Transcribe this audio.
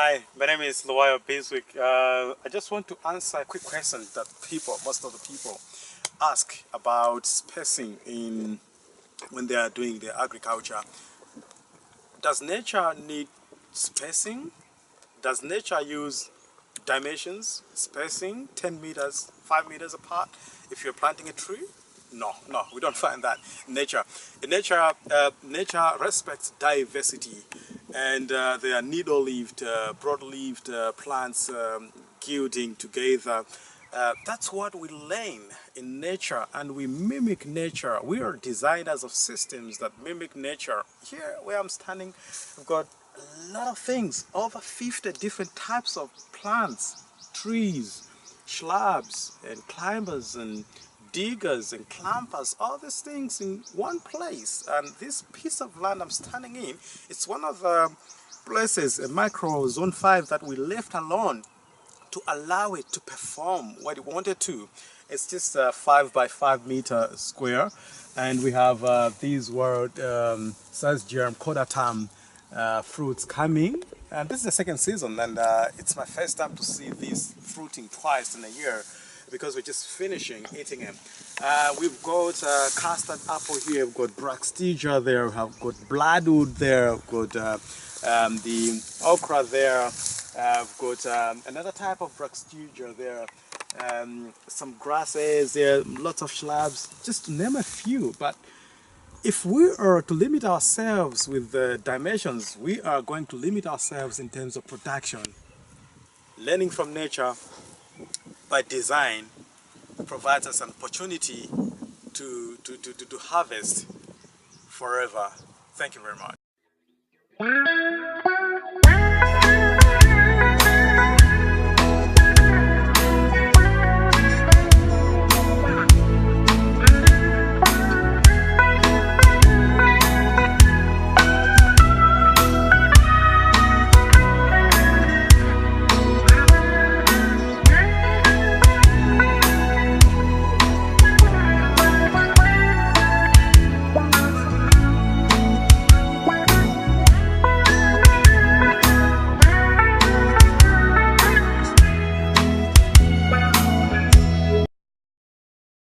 Hi, my name is Luwayo Biswick. I just want to answer a quick question that most of the people ask about spacing when they are doing their agriculture. Does nature need spacing? Does nature use dimensions, spacing, 10 meters, 5 meters apart if you're planting a tree? No, we don't find that in nature. Nature respects diversity, and there are needle-leaved, broad-leaved plants gilding together. That's what we learn in nature, and we mimic nature. We are designers of systems that mimic nature. Here where I'm standing, we've got a lot of things, over 50 different types of plants, trees, shrubs, and climbers, and diggers and clampers, all these things in one place. And this piece of land I'm standing in, it's one of the places, a micro zone 5, that we left alone to allow it to perform what it wanted to. It's just a 5 by 5 meter square, and we have these world Sasgerm Kodatam fruits coming. And this is the second season, and it's my first time to see these fruiting twice in a year, because we're just finishing eating them. We've got custard apple here, we've got Braxtigia there, we've got bloodwood there, we've got the okra there, we've got another type of Braxtigia there, some grasses there, lots of shrubs, just to name a few. But if we are to limit ourselves with the dimensions, we are going to limit ourselves in terms of production. Learning from nature by design provides us an opportunity to harvest forever. Thank you very much.